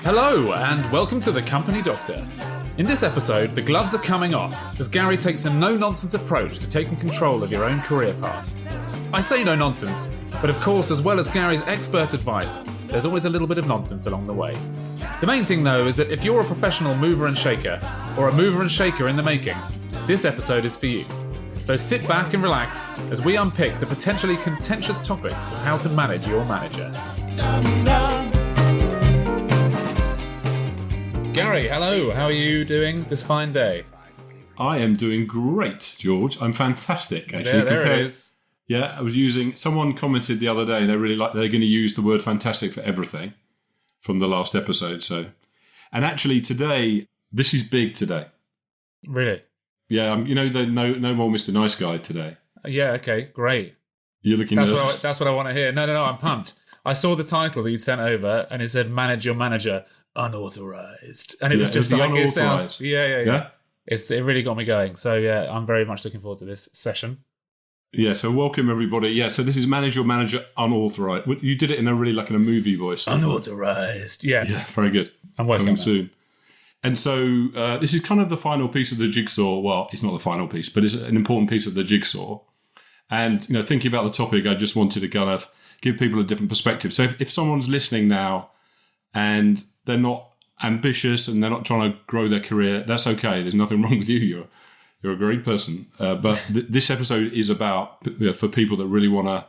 Hello, and welcome to The Company Doctor. In this episode, the gloves are coming off as Gary takes a no-nonsense approach to taking control of your own career path. I say no nonsense, but of course, as well as Gary's expert advice, there's always a little bit of nonsense along the way. The main thing, though, is that if you're a professional mover and shaker, or a mover and shaker in the making, this episode is for you. So sit back and relax as we unpick the potentially contentious topic of how to manage your manager. Gary, hello. How are you doing this fine day? I am doing great, George. I'm fantastic, actually. There it is. Yeah, I was using... Someone commented the other day they're going to use the word fantastic for everything from the last episode. So, and actually today, this is big today. Really? Yeah, the no more Mr. Nice Guy today. Yeah, okay, great. You're looking nervous. That's what I want to hear. No, I'm pumped. I saw the title that you sent over and it said Manage Your Manager Unauthorized. And it was just like, it sounds... Yeah. It really got me going. So yeah, I'm very much looking forward to this session. Yeah, so welcome everybody. Yeah, so this is Manage Your Manager Unauthorized. You did it in a movie voice. Unauthorized, yeah. Yeah, very good. I'm working on that. Soon. And so this is kind of the final piece of the jigsaw. Well, it's not the final piece, but it's an important piece of the jigsaw. And, thinking about the topic, I just wanted to kind of give people a different perspective. So if someone's listening now and they're not ambitious and they're not trying to grow their career, that's okay. There's nothing wrong with you. You're a great person. But this episode is about for people that really want to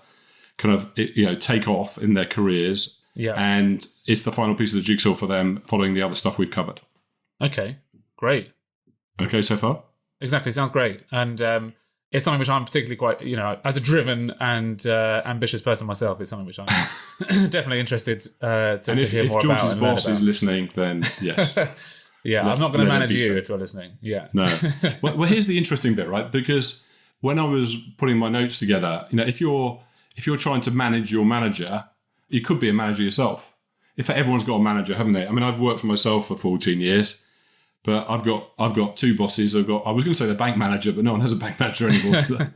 kind of take off in their careers. Yeah. And it's the final piece of the jigsaw for them, following the other stuff we've covered. Okay, great. Okay, so far? Exactly, sounds great. And it's something which I'm particularly quite, as a driven and ambitious person myself, it's something which I'm definitely interested to hear more about. If George's boss is listening, then yes. Yeah, I'm not going to manage you if you're listening. Yeah. No. Well, here's the interesting bit, right? Because when I was putting my notes together, if you're trying to manage your manager, you could be a manager yourself. Everyone's got a manager, haven't they? I mean, I've worked for myself for 14 years. But I've got two bosses. I was going to say the bank manager, but no one has a bank manager anymore.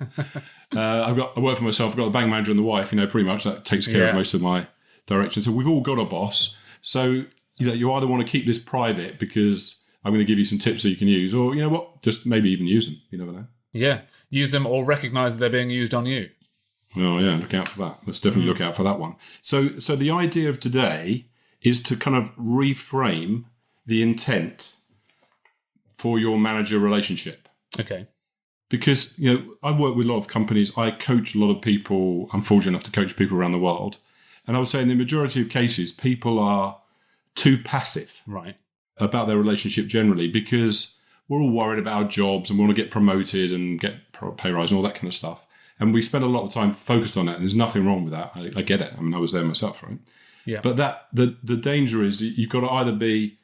I work for myself. I've got the bank manager and the wife. Pretty much that takes care of most of my direction. So we've all got a boss. So you either want to keep this private because I'm going to give you some tips that you can use, or just maybe even use them. You never know. Yeah, use them or recognise they're being used on you. Oh yeah, look out for that. Let's definitely look out for that one. So the idea of today is to kind of reframe the intent for your manager relationship. Okay. Because, I work with a lot of companies. I coach a lot of people. I'm fortunate enough to coach people around the world. And I would say in the majority of cases, people are too passive about their relationship generally, because we're all worried about our jobs and we want to get promoted and get pay rise and all that kind of stuff. And we spend a lot of time focused on that. And there's nothing wrong with that. I get it. I mean, I was there myself, right? Yeah. But the danger is that you've got to either be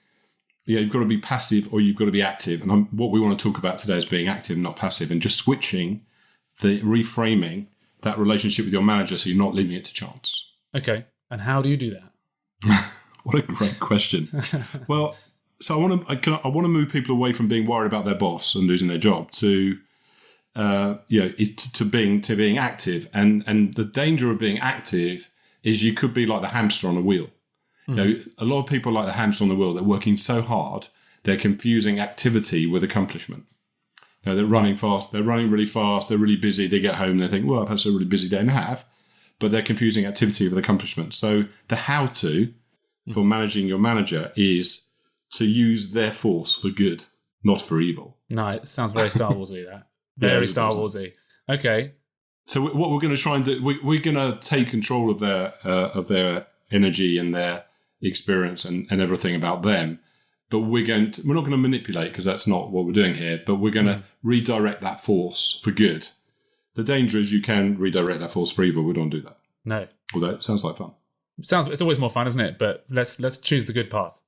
you've got to be passive or you've got to be active. And what we want to talk about today is being active, not passive, and just reframing that relationship with your manager so you're not leaving it to chance. Okay. And how do you do that? What a great question. Well, so I want to move people away from being worried about their boss and losing their job to being active. And the danger of being active is you could be like the hamster on a wheel. A lot of people like the hamster on the wheel. They're working so hard, they're confusing activity with accomplishment. They're running fast. They're running really fast. They're really busy. They get home and they think, well, I've had a really busy day, and they have. But they're confusing activity with accomplishment. So the how-to for managing your manager is to use their force for good, not for evil. No, it sounds very Star Warsy, that. Very Star Warsy. Okay. So what we're going to try and do, we're going to take control of their energy and their experience and everything about them, but we're not going to manipulate, because that's not what we're doing here, but we're going to redirect that force for good. The danger is you can redirect that force for evil. We don't do that. No. Although it sounds like fun. It's always more fun, isn't it? But let's choose the good path.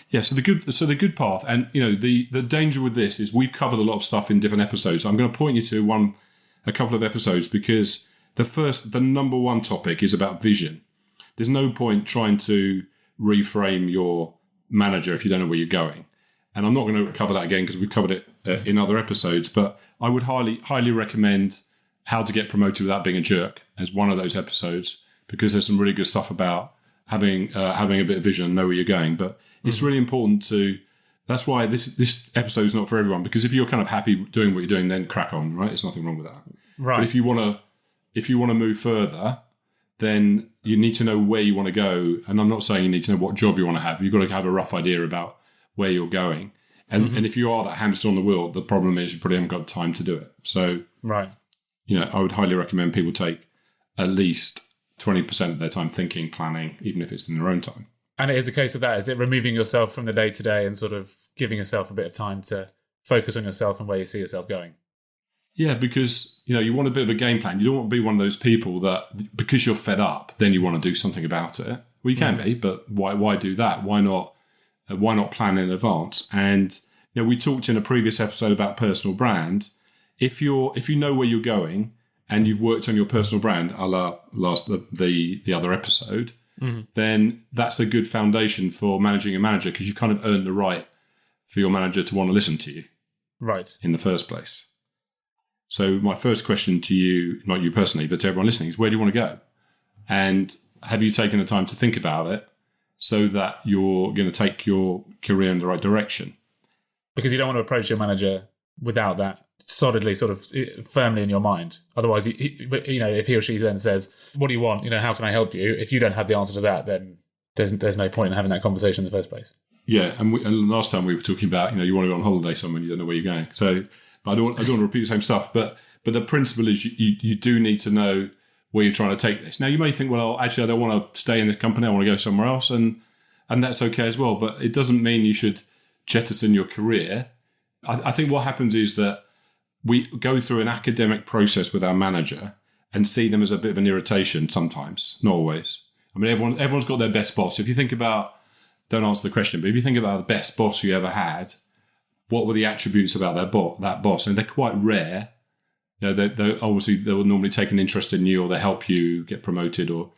Yeah, so the good path, and the danger with this is we've covered a lot of stuff in different episodes. So I'm going to point you to a couple of episodes, because the number one topic is about vision. There's no point trying to reframe your manager if you don't know where you're going. And I'm not going to cover that again because we've covered it in other episodes, but I would highly recommend How to Get Promoted Without Being a Jerk as one of those episodes, because there's some really good stuff about having a bit of vision and know where you're going. But it's really important to. That's why this episode is not for everyone, because if you're kind of happy doing what you're doing, then crack on, right? There's nothing wrong with that. Right. But if you want to move further, then you need to know where you want to go. And I'm not saying you need to know what job you want to have. You've got to have a rough idea about where you're going. And if you are that hamster on the wheel, the problem is you probably haven't got time to do it. So, right. I would highly recommend people take at least 20% of their time thinking, planning, even if it's in their own time. And it is a case of that. Is it removing yourself from the day-to-day and sort of giving yourself a bit of time to focus on yourself and where you see yourself going? Yeah, because, you want a bit of a game plan. You don't want to be one of those people that, because you're fed up, then you want to do something about it. Well, you can be, but why do that? Why not plan in advance? And, we talked in a previous episode about personal brand. If you know where you're going and you've worked on your personal brand, a la the other episode, then that's a good foundation for managing a manager, because you've kind of earned the right for your manager to want to listen to you. Right. In the first place. So my first question to you, not you personally, but to everyone listening, is where do you want to go? And have you taken the time to think about it so that you're going to take your career in the right direction? Because you don't want to approach your manager without that solidly sort of firmly in your mind. Otherwise, if he or she then says, what do you want? How can I help you? If you don't have the answer to that, then there's no point in having that conversation in the first place. Yeah, and last time we were talking about, you want to go on holiday somewhere and you don't know where you're going. So I don't want to repeat the same stuff, but the principle is you do need to know where you're trying to take this. Now, you may think, well, actually, I don't want to stay in this company. I want to go somewhere else, and that's okay as well. But it doesn't mean you should jettison your career. I think what happens is that we go through an academic process with our manager and see them as a bit of an irritation sometimes, not always. I mean, everyone's got their best boss. If you think about, don't answer the question, but if you think about the best boss you ever had, what were the attributes about that boss? And they're quite rare. They obviously they will normally take an interest in you, or they help you get promoted, or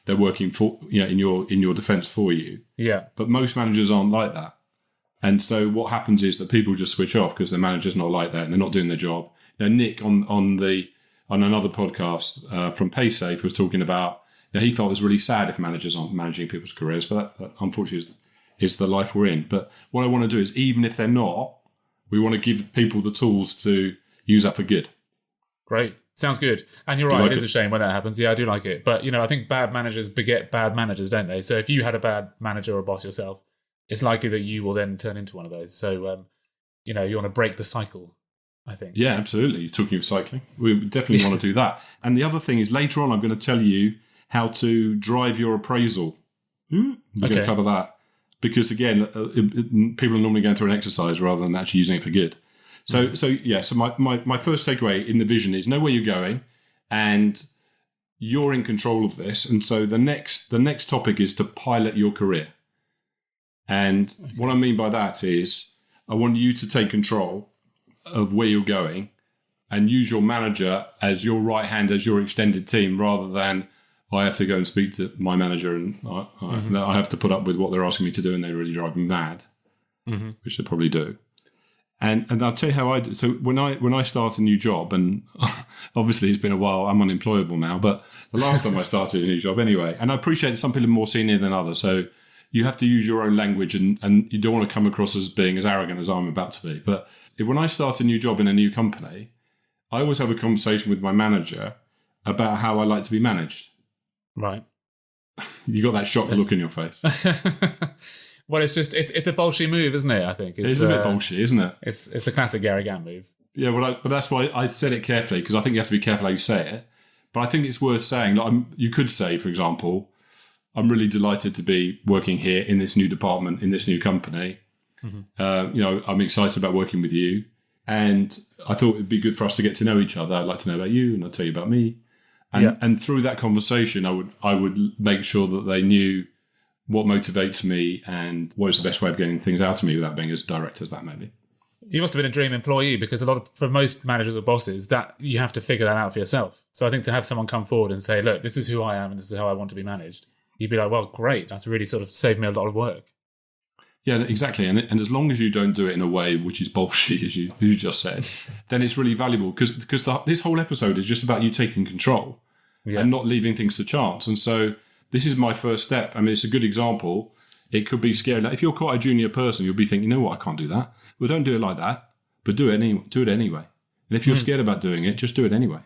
they're working for in your defence for you. Yeah. But most managers aren't like that. And so what happens is that people just switch off because their manager's not like that and they're not doing their job. Nick on another podcast from PaySafe was talking about he felt it was really sad if managers aren't managing people's careers, but that unfortunately is the life we're in. But what I want to do is, even if they're not, we want to give people the tools to use that for good. Great. Sounds good. And you're right, it is a shame when that happens. Yeah, I do like it. But, I think bad managers beget bad managers, don't they? So if you had a bad manager or boss yourself, it's likely that you will then turn into one of those. So, you want to break the cycle, I think. Yeah, absolutely. You're talking of cycling. We definitely want to do that. And the other thing is, later on, I'm going to tell you how to drive your appraisal. We're going to cover that. Because, again, people are normally going through an exercise rather than actually using it for good. So my first takeaway in the vision is know where you're going, and you're in control of this. And so the next topic is to pilot your career. And what I mean by that is I want you to take control of where you're going and use your manager as your right hand, as your extended team, rather than I have to go and speak to my manager and I have to put up with what they're asking me to do and they really drive me mad, which they probably do. And I'll tell you how I do. So when I start a new job, and obviously it's been a while, I'm unemployable now, but the last time I started a new job anyway, and I appreciate that some people are more senior than others, so you have to use your own language and you don't want to come across as being as arrogant as I'm about to be. But when I start a new job in a new company, I always have a conversation with my manager about how I like to be managed. Right. You got that shocked look in your face. Well, it's a bullshit move, isn't it? I think it's a bit bullshit, isn't it? It's a classic Gary Gamp move. Yeah, but that's why I said it carefully, because I think you have to be careful how you say it. But I think it's worth saying. Like you could say, for example, I'm really delighted to be working here in this new department, in this new company. I'm excited about working with you, and I thought it'd be good for us to get to know each other. I'd like to know about you, and I'll tell you about me. And through that conversation, I would make sure that they knew what motivates me and what is the best way of getting things out of me without being as direct as that may be. You must have been a dream employee, because for most managers or bosses, that you have to figure that out for yourself. So I think to have someone come forward and say, look, this is who I am and this is how I want to be managed, you'd be like, well, great. That's really sort of saved me a lot of work. Yeah, exactly. And as long as you don't do it in a way which is bullshit, as you just said, then it's really valuable, because this whole episode is just about you taking control. and not leaving things to chance. And so this is my first step. I mean, it's a good example. It could be scary. Like if you're quite a junior person, you'll be thinking, you know what, I can't do that. Well, don't do it like that, but do it anyway. And if you're scared about doing it, just do it anyway.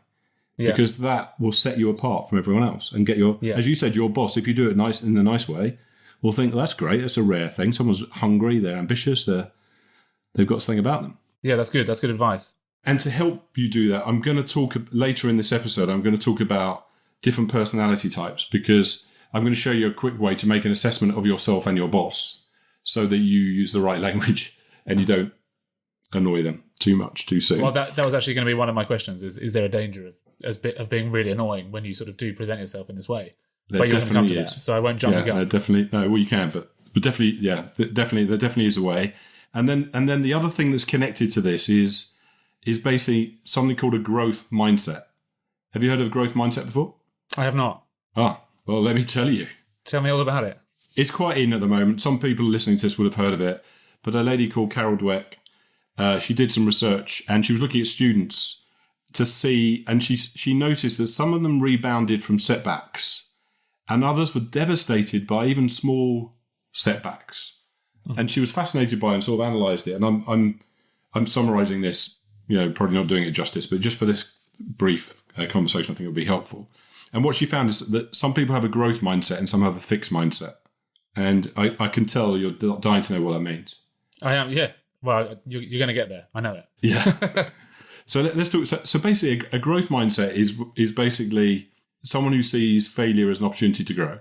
Yeah. Because that will set you apart from everyone else and get as you said, your boss, if you do it in a nice way, will think, well, that's great. That's a rare thing. Someone's hungry. They're ambitious. They've got something about them. Yeah, that's good. That's good advice. And to help you do that, I'm going to talk later in this episode, I'm going to talk about different personality types, because I'm going to show you a quick way to make an assessment of yourself and your boss so that you use the right language and you don't annoy them too much too soon. Well, that was actually going to be one of my questions, is there a danger of being really annoying when you sort of do present yourself in this way? But you're going to come to that, so I won't jump the gun. Well, you can, but definitely, there definitely is a way. And then the other thing that's connected to this is basically something called a growth mindset. Have you heard of growth mindset before? I have not. Well, let me tell you. Tell me all about it. It's quite in at the moment. Some people listening to this would have heard of it, but a lady called Carol Dweck, she did some research and she was looking at students to see, and she noticed that some of them rebounded from setbacks and others were devastated by even small setbacks. Mm-hmm. And she was fascinated by it and sort of analysed it. And I'm summarising this, probably not doing it justice, but just for this brief conversation, I think it would be helpful. And what she found is that some people have a growth mindset and some have a fixed mindset. And I can tell you're dying to know what that means. I am, yeah. Well, you're going to get there. I know it. Yeah. So let's talk. So basically, a growth mindset is basically someone who sees failure as an opportunity to grow.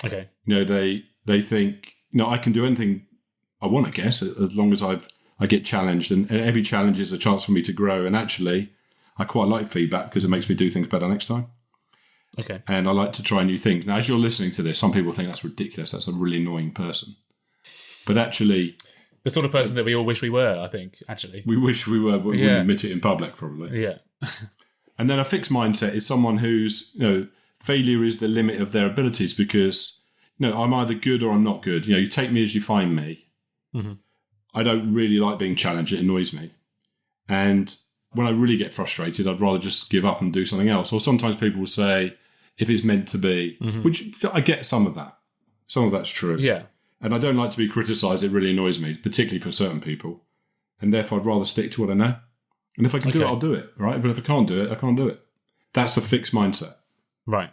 Okay. They think, I can do anything I want, I guess, as long as I get challenged, and every challenge is a chance for me to grow. And actually, I quite like feedback because it makes me do things better next time. Okay. And I like to try new things. Now, as you're listening to this, some people think that's ridiculous. That's a really annoying person. But actually, the sort of person that we all wish we were, I think, actually. We wish we were, but we wouldn't admit it in public, probably. Yeah. And then a fixed mindset is someone who's, failure is the limit of their abilities because, I'm either good or I'm not good. You take me as you find me. Mm-hmm. I don't really like being challenged. It annoys me. And when I really get frustrated, I'd rather just give up and do something else. Or sometimes people will say, if it's meant to be, which I get some of that. Some of that's true. Yeah. And I don't like to be criticised. It really annoys me, particularly for certain people. And therefore, I'd rather stick to what I know. And if I can do it, I'll do it, right? But if I can't do it, I can't do it. That's a fixed mindset. Right.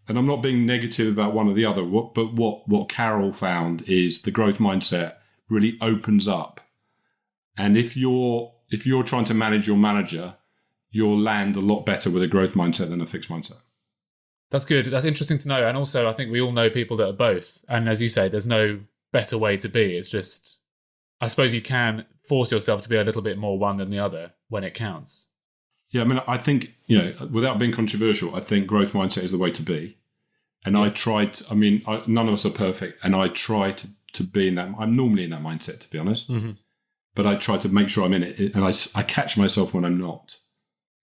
And I'm not being negative about one or the other. But what Carol found is the growth mindset really opens up. And if you're trying to manage your manager, you'll land a lot better with a growth mindset than a fixed mindset. That's good. That's interesting to know. And also, I think we all know people that are both. And as you say, there's no better way to be. It's just, I suppose you can force yourself to be a little bit more one than the other when it counts. Yeah, I mean, I think, without being controversial, I think growth mindset is the way to be. And I try to, none of us are perfect. And I try to be in that. I'm normally in that mindset, to be honest. Mm-hmm. But I try to make sure I'm in it. And I catch myself when I'm not.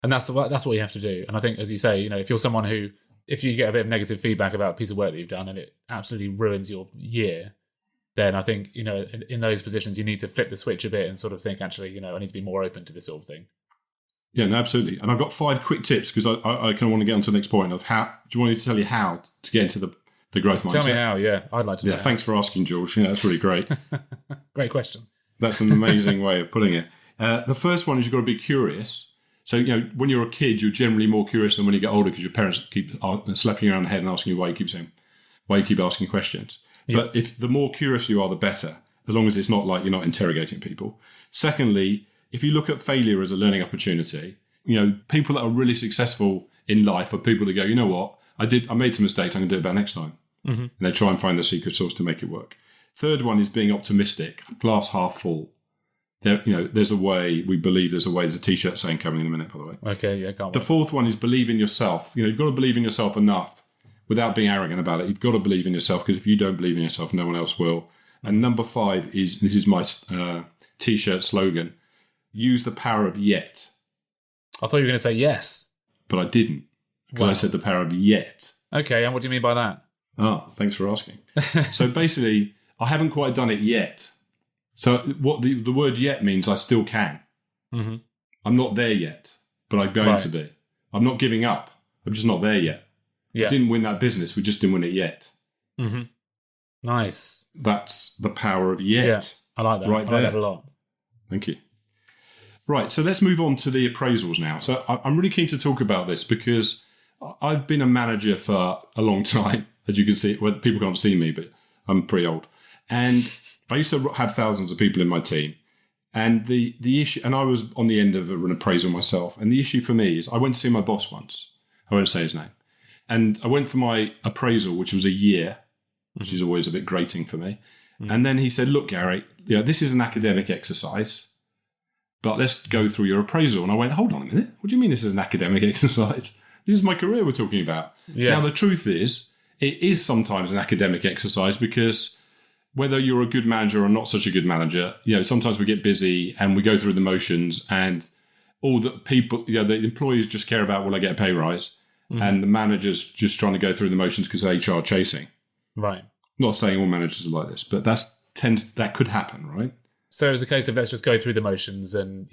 And that's what you have to do. And I think, as you say, if you're someone who, if you get a bit of negative feedback about a piece of work that you've done and it absolutely ruins your year, then I think, in those positions, you need to flip the switch a bit and sort of think, actually, I need to be more open to this sort of thing. Yeah, no, absolutely. And I've got 5 quick tips because I kind of want to get on to the next point of how. Do you want me to tell you how to get into the growth mindset? Tell me how, yeah. I'd like to know. Yeah, thanks for asking, George. Yeah, that's really great. Great question. That's an amazing way of putting it. The first one is you've got to be curious. So, when you're a kid, you're generally more curious than when you get older because your parents keep slapping you around the head and asking you why you keep asking questions. Yeah. But if the more curious you are, the better, as long as it's not like you're not interrogating people. Secondly, if you look at failure as a learning opportunity, people that are really successful in life are people that go, you know what, I made some mistakes, I'm going to do it better next time. Mm-hmm. And they try and find the secret sauce to make it work. Third one is being optimistic, glass half full. There's a way, we believe there's a way. There's a t-shirt saying coming in a minute, by the way. Okay, yeah, can't wait. The fourth one is believe in yourself. You've got to believe in yourself enough without being arrogant about it. You've got to believe in yourself because if you don't believe in yourself, no one else will. And number 5 is, this is my t-shirt slogan, use the power of yet. I thought you were going to say yes. But I didn't. Because I said the power of yet. Okay, and what do you mean by that? Thanks for asking. So basically, I haven't quite done it yet. So what the word yet means, I still can. Mm-hmm. I'm not there yet, but I'm going to be. I'm not giving up. I'm just not there yet. Yeah. We didn't win that business. We just didn't win it yet. Mm-hmm. Nice. That's the power of yet. Yeah, I like that. Right I there. like that a lot. Thank you. Right, so let's move on to the appraisals now. So I'm really keen to talk about this because I've been a manager for a long time, as you can see. Well, people can't see me, but I'm pretty old. And I used to have thousands of people in my team. And the issue, and I was on the end of an appraisal myself. And the issue for me is I went to see my boss once. I won't say his name. And I went for my appraisal, which was a year, which is always a bit grating for me. And then he said, look, Gary, this is an academic exercise, but let's go through your appraisal. And I went, hold on a minute. What do you mean this is an academic exercise? This is my career we're talking about. Yeah. Now, the truth is, it is sometimes an academic exercise because whether you're a good manager or not such a good manager, sometimes we get busy and we go through the motions and all the people, the employees just care about, will I get a pay rise? And the manager's just trying to go through the motions because HR chasing. Right. Not saying all managers are like this, but that could happen, right? So it's a case of let's just go through the motions and,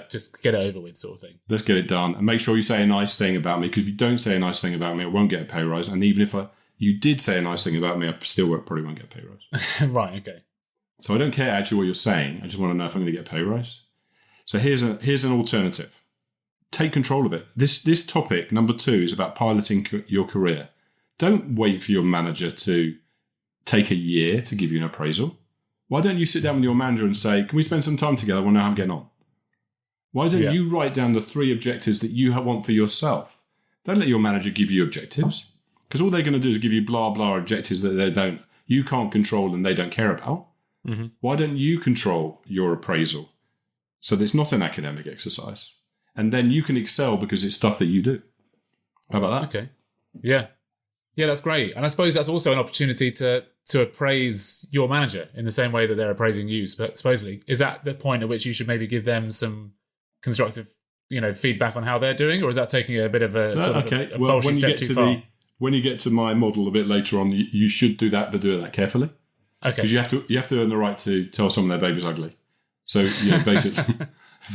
just get it over with sort of thing. Let's get it done. And make sure you say a nice thing about me, because if you don't say a nice thing about me, I won't get a pay rise. And even if you did say a nice thing about me, I still probably won't get a pay rise. Right, okay. So I don't care actually what you're saying. I just want to know if I'm going to get a pay rise. So here's an alternative. Take control of it. This topic, number 2, is about piloting your career. Don't wait for your manager to take a year to give you an appraisal. Why don't you sit down with your manager and say, can we spend some time together? I want to know how I'm getting on. Why don't you write down the 3 objectives that you want for yourself? Don't let your manager give you objectives, because all they're going to do is give you blah, blah objectives that you can't control and they don't care about. Mm-hmm. Why don't you control your appraisal so that it's not an academic exercise? And then you can excel because it's stuff that you do. How about that? Okay. Yeah. Yeah, that's great. And I suppose that's also an opportunity to appraise your manager in the same way that they're appraising you, supposedly. Is that the point at which you should maybe give them some constructive, feedback on how they're doing? Or is that taking a bit of a bolshy step too far? When you get to my model a bit later on, you should do that, but do that carefully. Okay. Because you have to earn the right to tell someone their baby's ugly. So,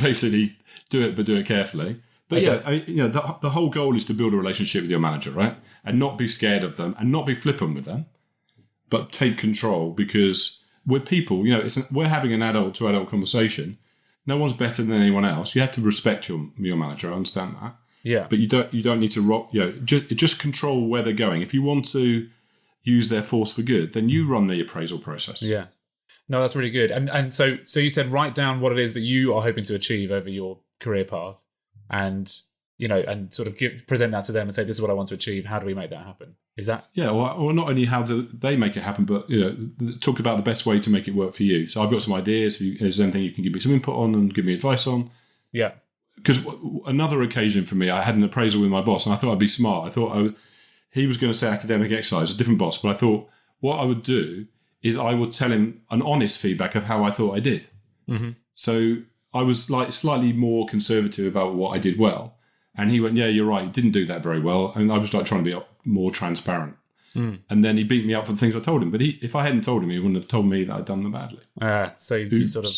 basically do it, but do it carefully. But the whole goal is to build a relationship with your manager, right? And not be scared of them and not be flippant with them, but take control, because we're people, we're having an adult to adult conversation. No one's better than anyone else. You have to respect your manager. I understand that. Yeah. But you don't need to just control where they're going. If you want to use their force for good, then you run the appraisal process. Yeah. No, that's really good. And so you said write down what it is that you are hoping to achieve over your career path, and and sort of present that to them and say, this is what I want to achieve. How do we make that happen? Is that? Yeah. Well, not only how do they make it happen, but talk about the best way to make it work for you. So I've got some ideas. If there's anything you can give me some input on and give me advice on. Yeah. Because another occasion for me, I had an appraisal with my boss, and I thought I'd be smart. I thought he was going to say academic exercise, a different boss, but I thought what I would do is I would tell him an honest feedback of how I thought I did. Mm-hmm. So I was like slightly more conservative about what I did well. And he went, yeah, you're right, you didn't do that very well. And I was like trying to be more transparent. Mm. And then he beat me up for the things I told him. But if I hadn't told him, he wouldn't have told me that I'd done them badly. So you sort of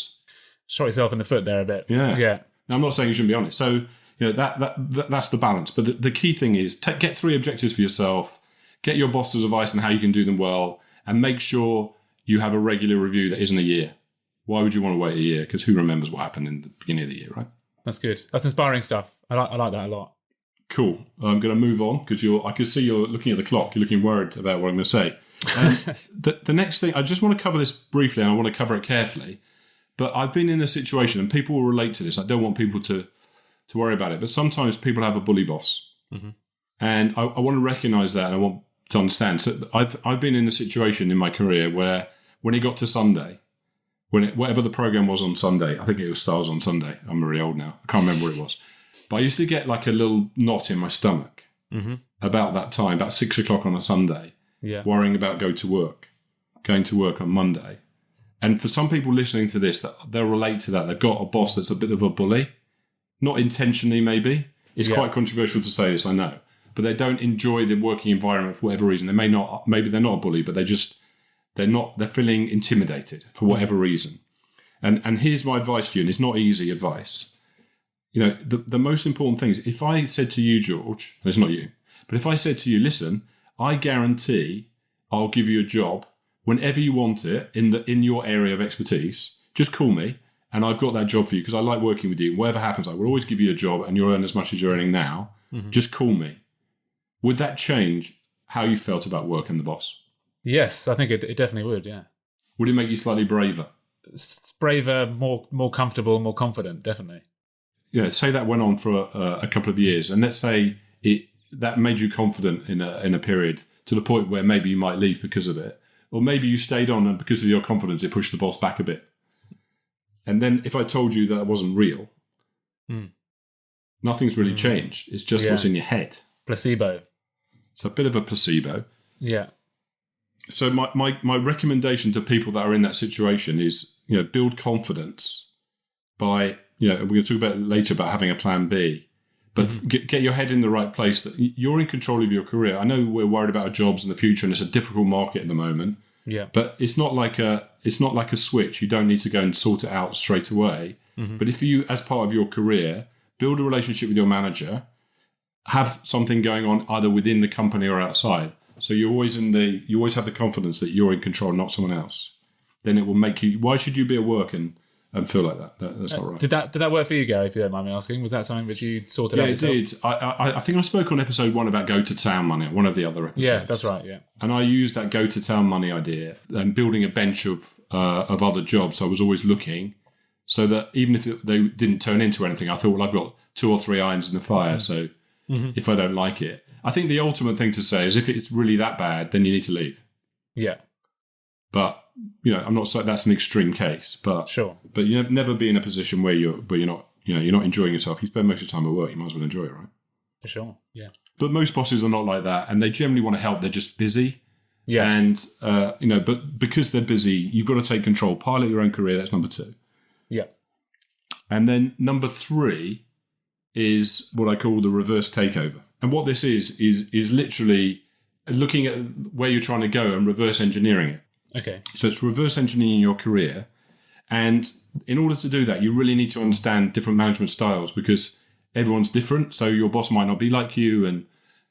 shot yourself in the foot there a bit. Yeah. Now, I'm not saying you shouldn't be honest. So that's the balance. But the key thing is get 3 objectives for yourself, get your boss's advice on how you can do them well, and make sure you have a regular review that isn't a year. Why would you want to wait a year? Because who remembers what happened in the beginning of the year, right? That's good. That's inspiring stuff. I like that a lot. Cool. I'm going to move on because I can see you're looking at the clock. You're looking worried about what I'm going to say. The next thing, I just want to cover this briefly, and I want to cover it carefully. But I've been in a situation, and people will relate to this. I don't want people to worry about it. But sometimes people have a bully boss. Mm-hmm. And I want to recognise that, and I want to understand. So I've been in a situation in my career where when it got to Sunday, whatever the program was on Sunday, I think it was Stars on Sunday. I'm very old now. I can't remember what it was. But I used to get like a little knot in my stomach about that time, about 6 o'clock on a Sunday, worrying about going to work on Monday. And for some people listening to this, they'll relate to that. They've got a boss that's a bit of a bully, not intentionally maybe. It's quite controversial to say this, I know. But they don't enjoy the working environment for whatever reason. Maybe they're not a bully, but they're feeling intimidated for whatever reason. And here's my advice to you, and it's not easy advice. The most important thing is, if I said to you, George, it's not you, But if I said to you, listen, I guarantee I'll give you a job whenever you want it in your area of expertise, just call me and I've got that job for you because I like working with you. Whatever happens, I will always give you a job and you'll earn as much as you're earning now. Just call me. Would that change how you felt about work and the boss? Yes, I think it definitely would, yeah. Would it make you slightly braver? It's braver, more comfortable, more confident, definitely. Yeah, say that went on for a couple of years, and let's say that made you confident in a period to the point where maybe you might leave because of it. Or maybe you stayed on and because of your confidence, it pushed the boss back a bit. And then if I told you that wasn't real, nothing's really changed. It's just what's in your head. Placebo. It's a bit of a placebo. Yeah. So my recommendation to people that are in that situation is, build confidence by, we're going to talk about it later about having a plan B, but get your head in the right place that you're in control of your career. I know we're worried about our jobs in the future and it's a difficult market at the moment. Yeah. But it's not like a switch. You don't need to go and sort it out straight away. But if you, as part of your career, build a relationship with your manager, have something going on either within the company or outside. So you always have the confidence that you're in control, not someone else. Then it will make you. Why should you be at work and feel like that? That's not right. Did that work for you, Gary? If you don't mind me asking, was that something that you sorted out yourself? Yeah, it did. I think I spoke on episode 1 about go to town money. One of the other episodes. Yeah, that's right. Yeah, and I used that go to town money idea and building a bench of other jobs. I was always looking, so that even if they didn't turn into anything, I thought, well, I've got 2 or 3 irons in the fire. So if I don't like it, I think the ultimate thing to say is if it's really that bad, then you need to leave. Yeah. But I'm not saying that's an extreme case. But sure. But you never be in a position where you're not enjoying yourself. You spend most of your time at work. You might as well enjoy it, right? For sure. Yeah. But most bosses are not like that, and they generally want to help. They're just busy. Yeah. And but because they're busy, you've got to take control. Pilot your own career. That's number 2. Yeah. And then number 3 is what I call the reverse takeover. And what this is literally looking at where you're trying to go and reverse engineering it. Okay. So it's reverse engineering your career. And in order to do that, you really need to understand different management styles because everyone's different. So your boss might not be like you. And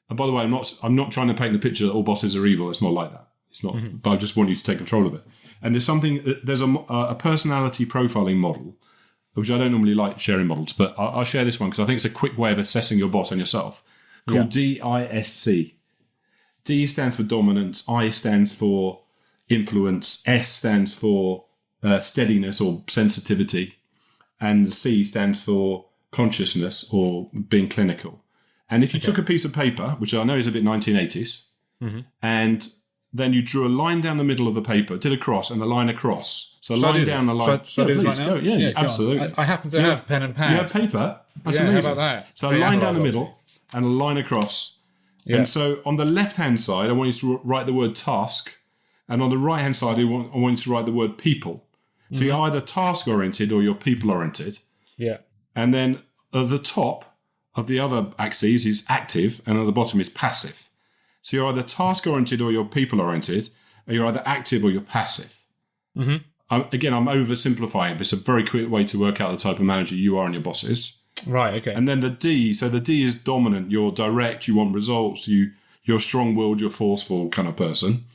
by the way, I'm not trying to paint the picture that all bosses are evil. It's not like that. It's not. But I just want you to take control of it. And there's a personality profiling model, which I don't normally like sharing models, but I'll share this one because I think it's a quick way of assessing your boss and yourself, called DISC. D stands for dominance, I stands for influence, S stands for steadiness or sensitivity, and C stands for consciousness or being clinical. And if you took a piece of paper, which I know is a bit 1980s, and then you drew a line down the middle of the paper, did a cross and a line across. So a line down a line. Should I do this right now? Yeah, absolutely. I happen to have pen and pad. You have paper? That's amazing. amazing. How about that? So a line down the middle and a line across. Yeah. And so on the left-hand side, I want you to write the word task. And on the right-hand side, I want you to write the word people. So you're either task-oriented or you're people-oriented. Yeah. And then at the top of the other axes is active, and at the bottom is passive. So you're either task-oriented or you're people-oriented, or you're either active or you're passive. I'm oversimplifying, but it's a very quick way to work out the type of manager you are and your bosses. Right, okay. And then the D, so the D is dominant. You're direct, you want results, you're strong-willed, you're forceful kind of person.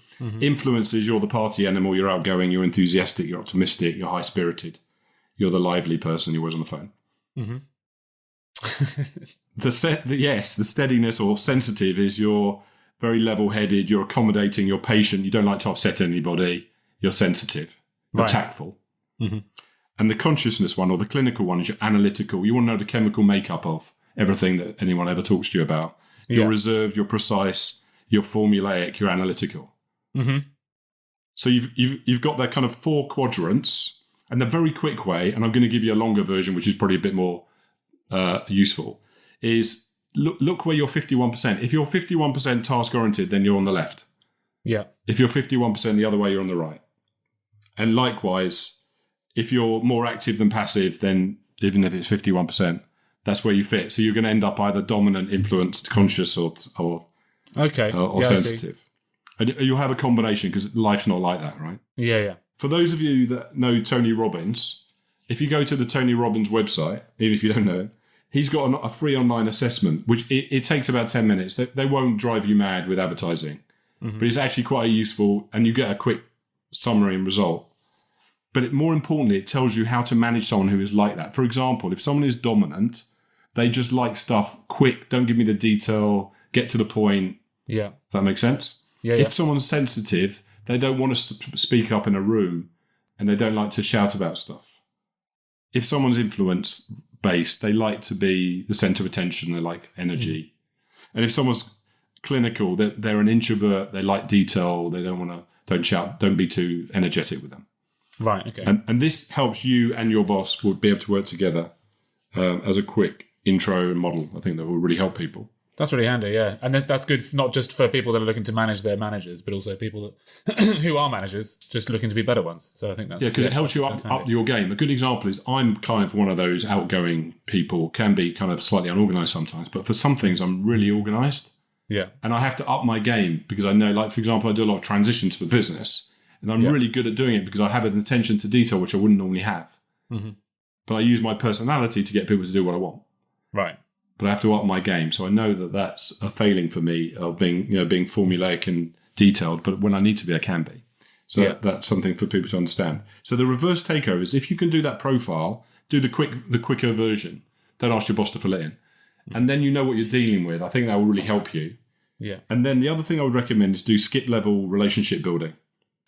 Influence is you're the party animal, you're outgoing, you're enthusiastic, you're optimistic, you're high-spirited. You're the lively person, you're always on the phone. The steadiness or sensitive is you're very level-headed, you're accommodating, you're patient, you don't like to upset anybody, you're sensitive, you're tactful. And the consciousness one or the clinical one is you're analytical. You want to know the chemical makeup of everything that anyone ever talks to you about. You're reserved, you're precise, you're formulaic, you're analytical. So you've got that kind of 4 quadrants, and the very quick way, and I'm going to give you a longer version, which is probably a bit more useful, is look where you're 51%. If you're 51% task-oriented, then you're on the left. Yeah. If you're 51% the other way, you're on the right. And likewise, if you're more active than passive, then even if it's 51%, that's where you fit. So you're going to end up either dominant, influenced, conscious, or sensitive. And you'll have a combination because life's not like that, right? Yeah. For those of you that know Tony Robbins, if you go to the Tony Robbins website, even if you don't know him, he's got a free online assessment, which it takes about 10 minutes. They won't drive you mad with advertising, but it's actually quite useful, and you get a quick summary and result. But more importantly, it tells you how to manage someone who is like that. For example, if someone is dominant, they just like stuff quick, don't give me the detail, get to the point. Yeah. If that makes sense? Yeah. If someone's sensitive, they don't want to speak up in a room, and they don't like to shout about stuff. If someone's influence-based, they like to be the centre of attention, they like energy. And if someone's clinical, they're an introvert, they like detail, they don't shout, don't be too energetic with them. Right, okay. And this helps you and your boss will be able to work together as a quick intro model. I think that will really help people. That's really handy, yeah. And that's good not just for people that are looking to manage their managers, but also people that who are managers, just looking to be better ones. So I think that's... Yeah, because it helps you up your game. A good example is I'm kind of one of those outgoing people, can be kind of slightly unorganised sometimes, but for some things I'm really organised. Yeah. And I have to up my game because I know, like, for example, I do a lot of transitions for business, and I'm really good at doing it because I have an attention to detail which I wouldn't normally have. But I use my personality to get people to do what I want. Right. But I have to up my game. So I know that that's a failing for me of being formulaic and detailed. But when I need to be, I can be. So that's something for people to understand. So the reverse takeover is if you can do that profile, do the quicker version. Don't ask your boss to fill it in. And then you know what you're dealing with. I think that will really help you. Yeah. And then the other thing I would recommend is do skip level relationship building.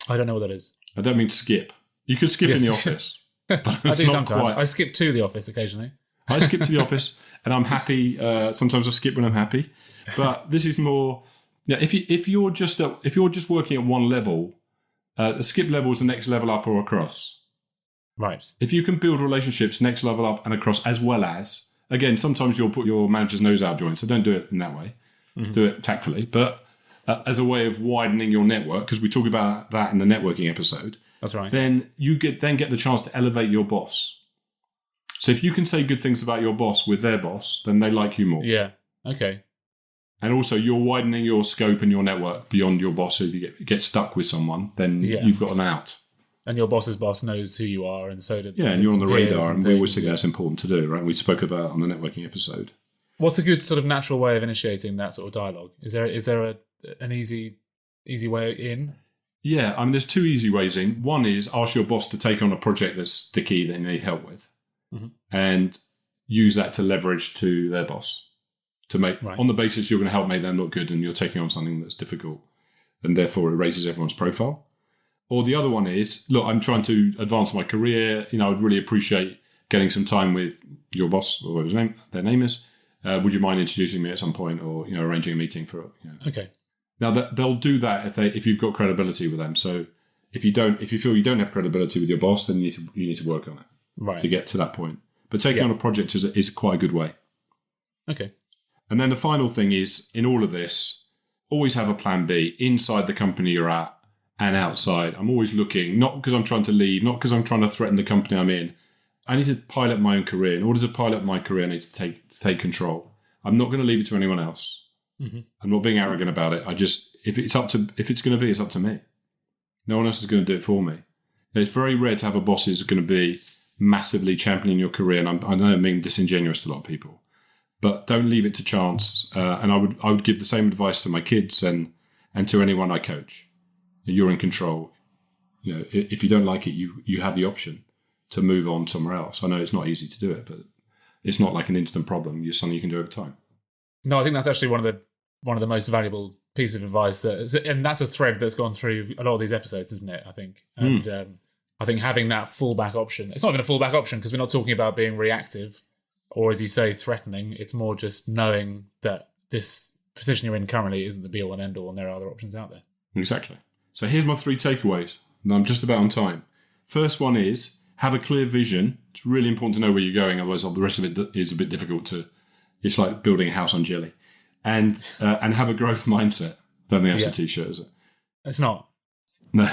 I don't know what that is. I don't mean skip. You can skip in the office. But I do sometimes. I skip to the office occasionally. I skip to the office and I'm happy. Sometimes I skip when I'm happy, but this is more. Yeah, if you're just working at one level, the skip level is the next level up or across. Right. If you can build relationships next level up and across, as well as, again, sometimes you'll put your manager's nose out of joint, so don't do it in that way. Do it tactfully, but as a way of widening your network, because we talk about that in the networking episode. That's right. Then you get the chance to elevate your boss. So if you can say good things about your boss with their boss, then they like you more. Yeah. Okay. And also, you're widening your scope and your network beyond your boss. So if you get stuck with someone, then you've got an out. And your boss's boss knows who you are, and so did and you're on the radar. And we always think yeah. that's important to do, right? We spoke about on the networking episode. What's a good sort of natural way of initiating that sort of dialogue? Is there an easy way in? Yeah, I mean, there's two easy ways in. One is ask your boss to take on a project that's sticky that they need help with. And use that to leverage to their boss to make on the basis you're going to help make them look good and you're taking on something that's difficult and therefore it raises everyone's profile. Or the other one is, look, I'm trying to advance my career. I would really appreciate getting some time with your boss or whatever their name is. Would you mind introducing me at some point or arranging a meeting for? Okay. Now they'll do that if you've got credibility with them. So if you feel you don't have credibility with your boss, then you need to work on it. Right. To get to that point. But taking on a project is quite a good way. Okay. And then the final thing is, in all of this, always have a plan B inside the company you're at and outside. I'm always looking, not because I'm trying to leave, not because I'm trying to threaten the company I'm in. I need to pilot my own career. In order to pilot my career, I need to take control. I'm not going to leave it to anyone else. I'm not being arrogant about it. If it's going to be, it's up to me. No one else is going to do it for me. It's very rare to have a boss who's going to be massively championing your career, and I know I'm being disingenuous to a lot of people, but don't leave it to chance. And I would give the same advice to my kids and to anyone I coach. You're in control. If you don't like it, you have the option to move on somewhere else. I know it's not easy to do it, but it's not like an instant problem. It's something you can do over time. No, I think that's actually one of the most valuable pieces of advice and that's a thread that's gone through a lot of these episodes, isn't it? I think and. I think having that fallback option, it's not even a fallback option because we're not talking about being reactive or, as you say, threatening. It's more just knowing that this position you're in currently isn't the be-all and end-all and there are other options out there. Exactly. So here's my 3 takeaways, and I'm just about on time. First one is have a clear vision. It's really important to know where you're going, otherwise the rest of it is a bit difficult it's like building a house on jelly. And have a growth mindset. Don't think that's a T-shirt, is it? It's not. No.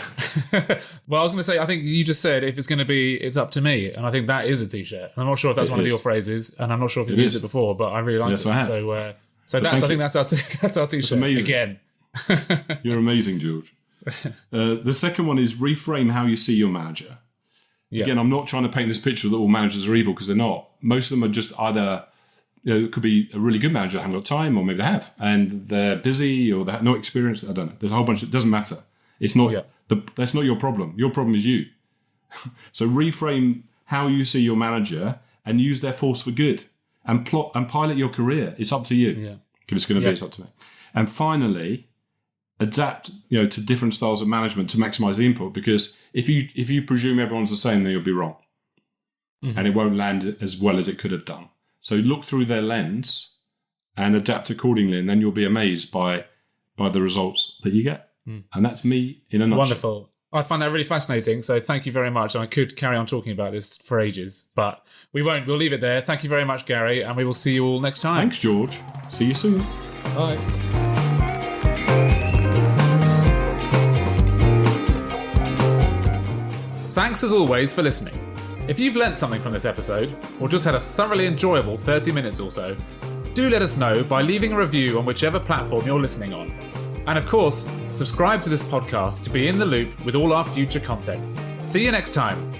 Well, I was going to say, I think you just said if it's going to be, it's up to me. And I think that is a T-shirt. I'm not sure if that's one of your phrases, and I'm not sure if you've used it before, but I really like it. I have. So I think that's our T-shirt again. You're amazing, George. The second one is reframe how you see your manager. Yeah. Again, I'm not trying to paint this picture that all managers are evil because they're not. Most of them are just either it could be a really good manager that haven't got time, or maybe they have, and they're busy, or they have no experience. I don't know. There's a whole bunch. It doesn't matter. It's not. That's not your problem. Your problem is you. So reframe how you see your manager and use their force for good, and plot and pilot your career. It's up to you. Yeah. If it's going to be, it's up to me. And finally, adapt, to different styles of management to maximize the input. Because if you presume everyone's the same, then you'll be wrong, and it won't land as well as it could have done. So look through their lens and adapt accordingly, and then you'll be amazed by the results that you get. And that's me in a nutshell. Wonderful. I find that really fascinating. So thank you very much. And I could carry on talking about this for ages, but we won't. We'll leave it there. Thank you very much, Gary, and we will see you all next time. Thanks, George. See you soon. Bye. Thanks as always for listening. If you've learnt something from this episode, or just had a thoroughly enjoyable 30 minutes or so, do let us know by leaving a review on whichever platform you're listening on. And of course, subscribe to this podcast to be in the loop with all our future content. See you next time.